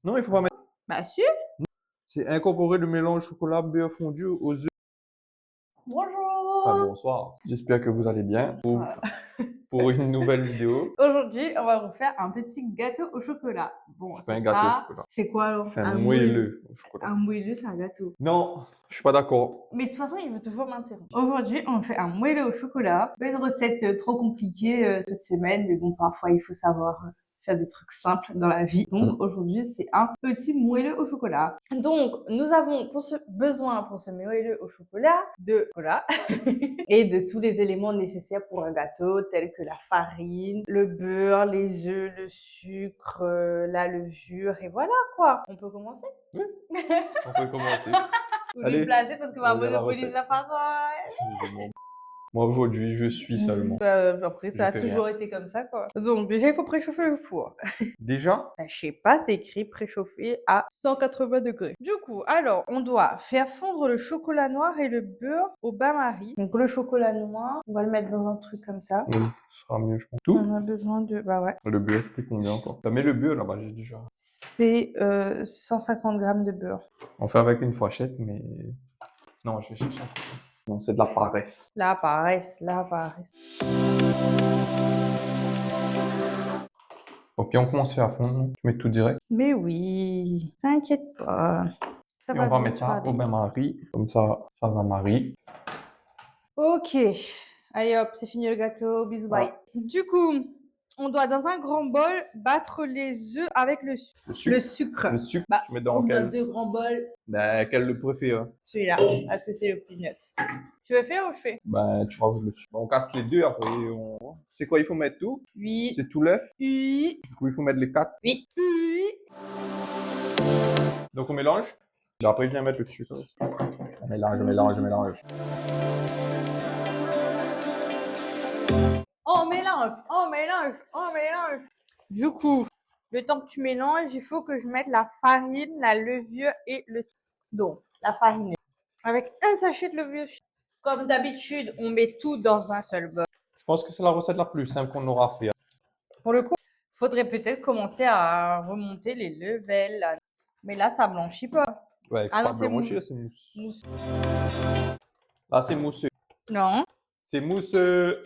Non, il faut pas mettre. Bah si. C'est incorporer le mélange chocolat beurre fondu aux œufs. Bonjour. Enfin, bonsoir. J'espère que vous allez bien. Pour une nouvelle vidéo. Aujourd'hui, on va vous faire un petit gâteau au chocolat. Bon, C'est pas un gâteau au chocolat. C'est quoi alors? C'est un moelleux au chocolat. Un moelleux, c'est un gâteau. Non, je suis pas d'accord. Mais de toute façon, il veut toujours m'interrompre. Aujourd'hui, on fait un moelleux au chocolat. Pas une recette trop compliquée cette semaine, mais bon, parfois, il faut savoir faire des trucs simples dans la vie. Donc, aujourd'hui, c'est un petit moelleux au chocolat. Donc, nous avons besoin pour ce moelleux au chocolat de chocolat et de tous les éléments nécessaires pour un gâteau, tels que la farine, le beurre, les œufs, le sucre, la levure, et voilà quoi. On peut commencer? Oui, on peut commencer. Vous Allez, lui blasez parce que ma on regarde la monopolise recette. la parole. Moi, aujourd'hui, je suis seulement. Après, ça a fais toujours été comme ça, quoi. Donc, déjà, il faut préchauffer le four. Déjà, Je sais pas, c'est écrit préchauffer à 180 degrés. Du coup, alors, on doit faire fondre le chocolat noir et le beurre au bain-marie. Donc, le chocolat noir, on va le mettre dans un truc comme ça. oui, ce sera mieux, je pense. Tout? On a besoin de... Bah ouais. Le beurre, c'était combien encore? T'as mis le beurre là-bas, j'ai déjà. C'est 150 grammes de beurre. On fait avec une fourchette, mais. Non, je vais chercher un peu. Non, c'est de la paresse. Là, paresse, là, paresse. Bon, puis on commence à faire à fond, non? Je mets tout direct. Mais oui, t'inquiète pas. Ça Et on va bien mettre sur la ça au vie. bain-marie. Comme ça va marier. Ok, allez hop, c'est fini le gâteau, bisous, bye. Du coup, on doit dans un grand bol battre les œufs avec le sucre. Le sucre. Le sucre, Bah, tu mets dans on a quel? 2 grands bols. Ben, quel le préfère? Celui-là, parce que c'est le plus neuf. Tu veux faire ou je fais? Ben, tu rajoutes le sucre. On casse les deux, après on... C'est quoi, il faut mettre tout? Oui. C'est tout l'œuf? Oui. Du coup, il faut mettre les 4. Oui. Oui. Donc on mélange. Et après, je viens mettre le sucre. On mélange, on mélange, on mélange. On mélange, on mélange, on mélange. Du coup, le temps que tu mélanges, il faut que je mette la farine, la levure et le sucre. Donc, la farine. Avec un sachet de levure. Comme d'habitude, on met tout dans un seul bol. Je pense que c'est la recette la plus simple qu'on aura fait. Pour le coup, faudrait peut-être commencer à remonter les levels. Là. Mais là, ça blanchit pas. Ouais, Ah non, pas c'est blanchir, c'est mousse. Là, c'est mousseux. Non, C'est mousseux.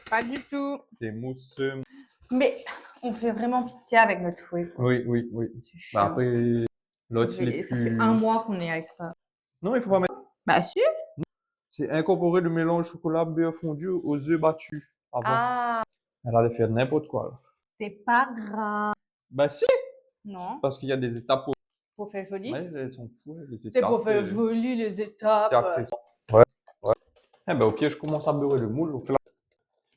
pas du tout. C'est mousseux. Mais on fait vraiment pitié avec notre fouet. Quoi. Oui, oui, oui. C'est Bah chiant. après, l'autre, il est Ça plus... fait un mois qu'on est avec ça. Non, il faut pas mettre... Bah si. C'est incorporer le mélange chocolat beurre fondu aux œufs battus. Avant. Ah, Elle allait faire n'importe quoi. Là. c'est pas grave. Bah si, Non, parce qu'il y a des étapes. pour faire joli. Ouais, elles sont fous, les étapes. C'est pour faire joli les C'est étapes. accessoire. Ouais, ouais. Eh ben au pire, je commence à beurrer le moule. On fait la...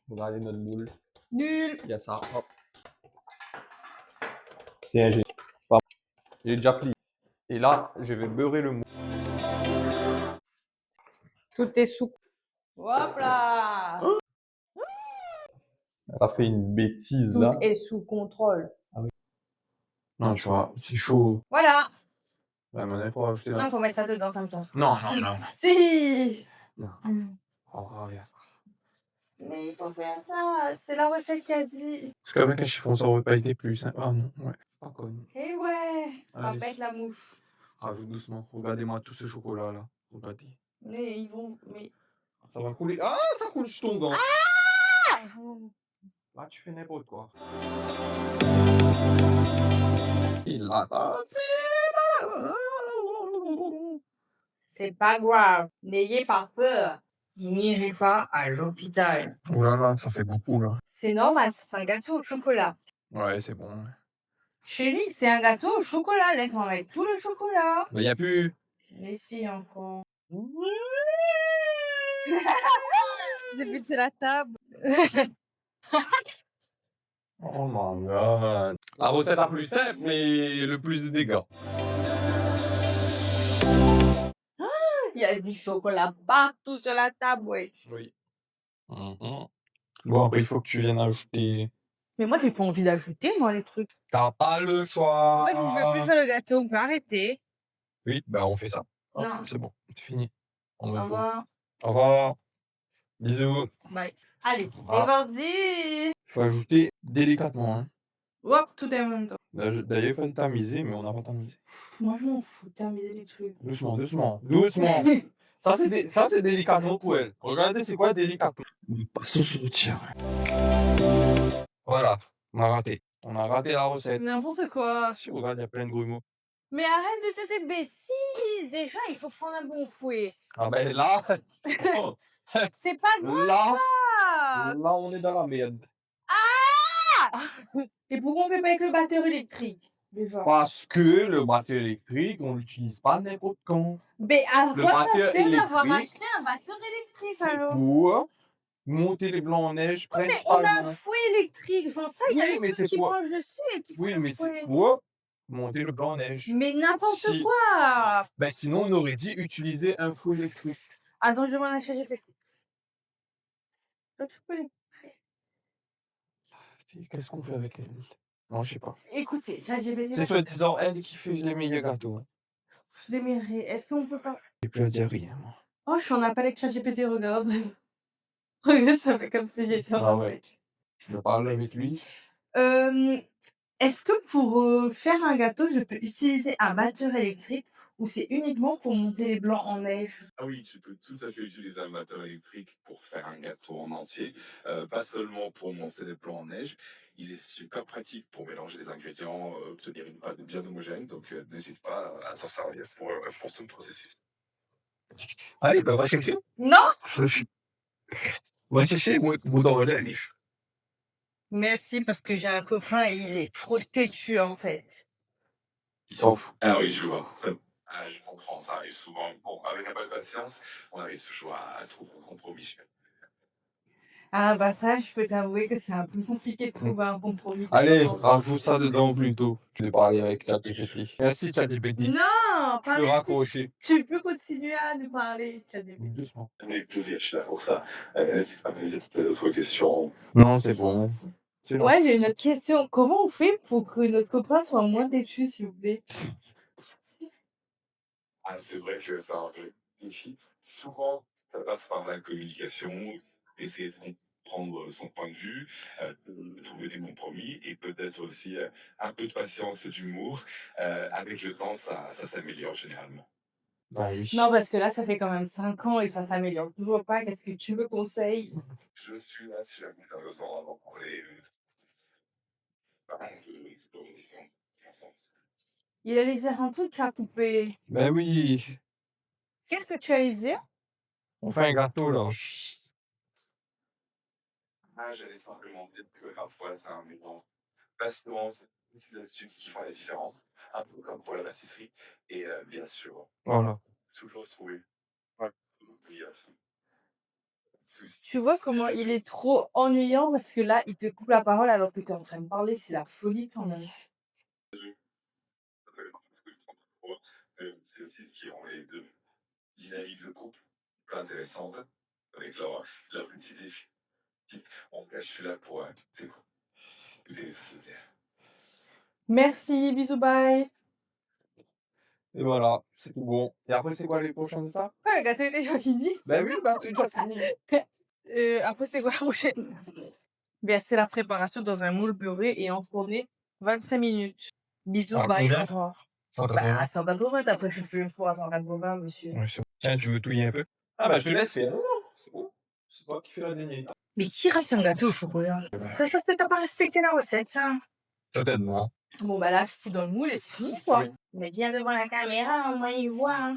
Regardez notre moule. Nul. Il y a ça. Hop. C'est ingénieux. J'ai déjà plié. Et là, je vais beurrer le moule. Tout est sous. Hop là. Elle a fait une bêtise Tout là. est sous contrôle. Non, tu vois, c'est chaud. Voilà. Ouais, maintenant, il faut rajouter Non, la... il faut mettre ça dedans comme ça. Non, non, non. Si. Non. Oh, regarde ça. Mais il faut faire ça. C'est la recette qui a dit. Parce qu'avec un chiffon, ça aurait pas été plus simple. Ah non, ouais. Pas connu. Eh ouais. On va Allez. mettre la mouche. Rajoute doucement. Regardez-moi tout ce chocolat là. Regardez. Mais ils vont. Mais. Ça va couler. Ah, ça coule sur ton gant. Ah. Là, tu fais n'importe quoi. Il a fait. C'est pas grave. N'ayez pas peur. N'irez pas à l'hôpital. Oh là là, ça fait beaucoup là. C'est normal, c'est un gâteau au chocolat. Ouais, c'est bon. Chérie, c'est un gâteau au chocolat. Laisse-moi mettre tout le chocolat. Mais y a plus. Et si encore. J'ai buté la table. Oh my god. La recette la plus simple, mais le plus de dégâts. Il y a du chocolat partout sur la table, wesh. Oui. Bon, après, il faut que tu viennes ajouter. Mais moi, j'ai pas envie d'ajouter, moi, les trucs. T'as pas le choix. En fait, je veux plus faire le gâteau. On peut arrêter. Oui, bah on fait ça. Hop, Non. c'est bon, c'est fini. On Au va revoir. Au revoir. Bisous. Bye. Allez, c'est Ah. parti. Il faut ajouter délicatement. Hein. Hop, tout est en même temps. D'ailleurs, il fallait tamiser, mais on n'a pas tamisé. Moi, je m'en fous, terminer les trucs. Doucement, doucement, doucement. Ça, c'est délicatement pour elle. Regardez, c'est quoi délicatement? Passons sur le tir. Voilà, on a raté. On a raté la recette. N'importe quoi. Si, regarde, il y a plein de grumeaux. Mais arrête de dire des bêtises. Déjà, il faut prendre un bon fouet. Ah ben là, oh, C'est pas grave. là, on est dans la merde. Et pourquoi on fait pas avec le batteur électrique déjà? Parce que le batteur électrique, on l'utilise pas n'importe quand. Mais à Le quoi ça batteur sert d'avoir électrique, acheté un batteur électrique c'est alors? pour monter les blancs en neige Mais on a un principalement. fouet électrique, genre ça, il y a Oui, des mais trucs c'est qui pour- mangent dessus et qui font Oui, le mais c'est fouet. pour monter le blanc en neige. Mais n'importe Si. quoi! Ben sinon, on aurait dit utiliser un fouet électrique. Attends, je demande à ChatGPT. Qu'est-ce qu'on fait avec elle? Non, je sais pas. Écoutez, ChatGPT. C'est soi-disant elle qui fait les meilleurs gâteaux. Hein. Je démêlerai. Est-ce qu'on peut pas. J'ai plus à dire rien, moi. Oh, je suis en appel avec ChatGPT, regarde. Regarde, ça fait comme si j'étais en Ah ouais. appel. Je parle avec lui. Est-ce que pour faire un gâteau, je peux utiliser un batteur électrique ou c'est uniquement pour monter les blancs en neige? Ah oui, tu peux tout à fait utiliser un batteur électrique pour faire un gâteau en entier, pas seulement pour monter des plans en neige. Il est super pratique pour mélanger les ingrédients, obtenir une pâte bien homogène, donc n'hésite pas à t'en servir pour ce processus. Allez, ben va chercher. Non! Va chercher, moi, dans le lait. Merci parce que j'ai un copain et il est trop têtu en fait. Il s'en fout. Ah oui, je vois. Je comprends, ça arrive souvent. Bon, avec un peu de patience, on arrive toujours à trouver un compromis. Ah bah ça, je peux t'avouer que c'est un peu compliqué de trouver un compromis. Allez, rajoute ça dedans plutôt. Je vais parler avec ChatGPT. Merci ChatGPT. Non, Tu peux raccrocher. tu peux continuer à nous parler, ChatGPT. Doucement. Avec plaisir, je suis là pour ça. N'hésite pas à me poser toutes les autres questions. Non, c'est bon. C'est Ouais, j'ai une autre question. Comment on fait pour que notre copain soit moins têtu, s'il vous plaît? Ah, c'est vrai que c'est un peu difficile. Souvent, ça passe par la communication, essayer de comprendre son point de vue, trouver des compromis et peut-être aussi un peu de patience et d'humour. Avec le temps, ça s'améliore généralement. Bah oui. Non, parce que là, ça fait quand même 5 ans et ça s'améliore toujours pas. Qu'est-ce que tu me conseilles? Je suis là si jamais tu as besoin d'en parler. On peut explorer différentes façons. Il a laissé un truc à couper. Ben oui. Qu'est-ce que tu allais dire? On fait un gâteau là. Ah, j'allais simplement dire que parfois c'est un mélange. Patience, petites astuces qui font la différence. Un peu comme pour la pâtisserie. Et bien sûr, Voilà. toujours trouver. Oui, Tu vois comment il est trop ennuyant parce que là, il te coupe la parole alors que tu es en train de parler. C'est la folie quand même. C'est aussi ce qui rend les deux dynamiques de couple plus intéressantes avec leur petits défis. En tout cas, je suis là pour c'est quoi vous aider. Merci, bisous, bye. Et voilà, c'est tout bon. Et après, c'est quoi les prochaines étapes? Ouais, le gâteau est déjà fini. Ben oui, le gâteau est déjà fini. Après, c'est quoi la prochaine? Bien, c'est la préparation dans un moule beurré et enfourné 25 minutes. Bisous, À bye. combien? Au revoir. 180. Bah, à 180, après, je fais une fois à 180, monsieur. Ouais, c'est bon. Tiens, tu veux touiller un peu? Ah bah je te laisse faire. Non, non, c'est bon. C'est toi qui fais la dernière étape. Mais qui reste un gâteau au chocolat? Ça se passe que t'as pas respecté la recette, ça. Certainement. Bon, bah là, je fous dans le moule et c'est fini, quoi. Oui. Mais viens devant la caméra, au moins il voit. Hein.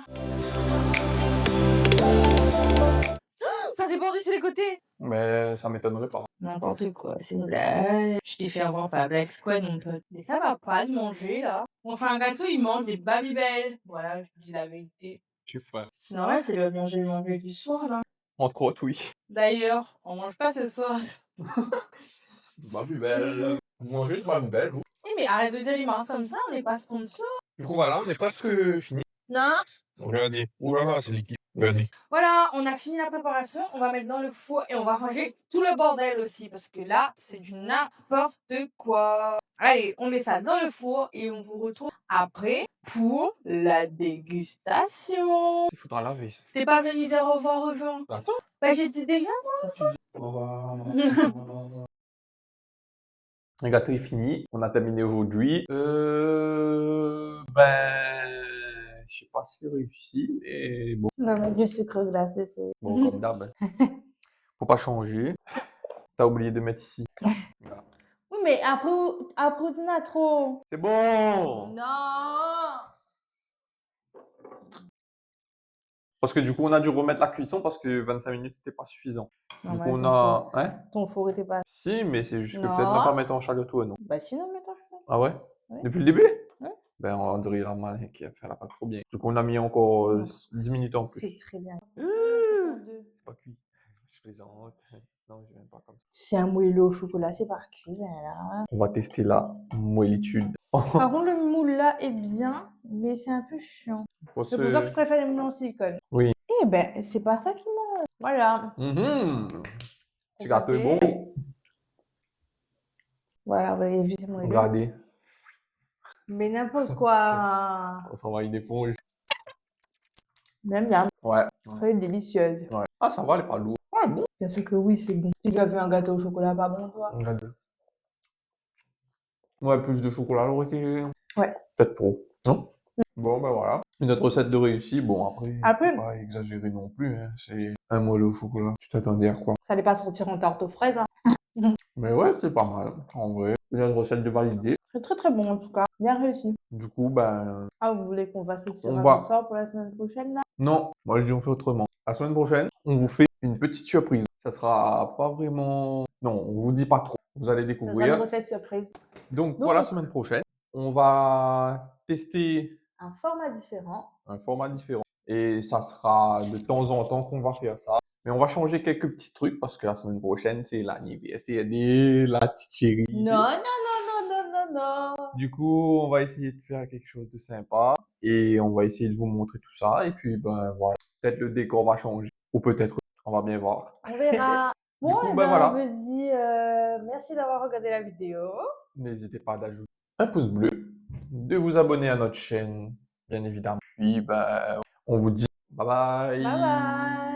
Ça déborde sur les côtés. Mais ça m'étonnerait pas. N'importe quoi, c'est une blague. Je t'ai fait avoir par Black Squad, mon pote. Mais ça va pas de manger, là. On fait un gâteau, il mange des Babybel. Voilà, je dis la vérité. Tu fais. C'est normal, c'est le manger du soir, là. Entre autres, oui. D'ailleurs, on mange pas ce soir. Bah plus belle. Vous mangez de bonne belle, vous. Eh, mais arrête de dire les marins comme ça, on n'est pas sponsor. Du coup, voilà, on est presque fini. Non. Regardez. Oulala, c'est liquide. Regardez. Voilà, on a fini la préparation, on va mettre dans le four et on va ranger tout le bordel aussi parce que là, c'est du n'importe quoi. Allez, on met ça dans le four et on vous retrouve après pour la dégustation. Il faudra laver ça. T'es pas venu dire au revoir aux gens? Attends. Bah j'étais déjà. Au revoir. Le gâteau est fini. On a terminé aujourd'hui. Je sais pas si c'est réussi, mais bon. On va mettre du sucre glace dessus. Bon, comme d'hab. Faut pas changer. T'as oublié de mettre ici. Voilà. Oui, mais après, tu n'as trop. C'est bon! Non! Parce que du coup, on a dû remettre la cuisson parce que 25 minutes, c'était pas suffisant. Non, Du mais coup, on ton a... Hein? Ton four était pas. Si, mais c'est juste que Non. peut-être on n'a pas mettre en chaleur tout, non? Bah, sinon, mets ton four. Ah ouais? Ouais. Depuis le début? Ouais. Ben, on dirait la malin qui a fait la pas trop bien. Du coup, on a mis encore Non. 10 minutes en plus. C'est très bien. C'est pas cuit. Je plaisante. Non, je viens pas comme ça. Si un moelleux au chocolat, c'est pas cuit, ben là. On va tester la moellitude. Par contre, le moule là est bien, mais c'est un peu chiant. C'est pour ça que je préfère les moules en silicone. Oui. Eh ben, c'est pas ça qui mange. Voilà. Ce gâteau est bon. Voilà, bah, évidemment. Regardez. Mais n'importe quoi. On s'en va une éponge. Même bien. Ouais. Très délicieuse. Ouais. Ah, ça va, elle est pas lourde. Ouais, bon. Bien sûr que oui, c'est bon. Tu as vu un gâteau au chocolat pas bon, toi? Regarde. Ouais, plus de chocolat, elle aurait été... Ouais. Peut-être trop. Non? Bon, ben voilà. Une autre recette de réussi. Bon, après, faut pas exagérer non plus. Hein. C'est un moelleux au chocolat. Tu t'attendais à quoi? Ça allait pas sortir en tarte aux fraises. Hein. Mais ouais, c'est pas mal. En vrai. Une autre recette de valider. C'est très très bon en tout cas. Bien réussi. Du coup, ben... Ah, vous voulez qu'on fasse le tirage va- au sort pour la semaine prochaine là? Non, moi je dis on fait autrement. La semaine prochaine, on vous fait une petite surprise. Ça sera pas vraiment... Non, on vous dit pas trop. Vous allez Ça sera découvrir. une recette surprise. Donc, pour la semaine prochaine, on va tester Un format différent. un format différent. Et ça sera de temps en temps qu'on va faire ça. Mais on va changer quelques petits trucs parce que la semaine prochaine, c'est l'anniversaire de la petite chérie. Non, non, non, non, non, non, non. Du coup, on va essayer de faire quelque chose de sympa et on va essayer de vous montrer tout ça. Et puis, ben voilà, peut-être le décor va changer ou peut-être, on va bien voir. On verra. Bon, coup, et ben voilà. on vous dit merci d'avoir regardé la vidéo. N'hésitez pas d'ajouter un pouce bleu, de vous abonner à notre chaîne, bien évidemment. Puis, ben, on vous dit bye bye. Bye bye.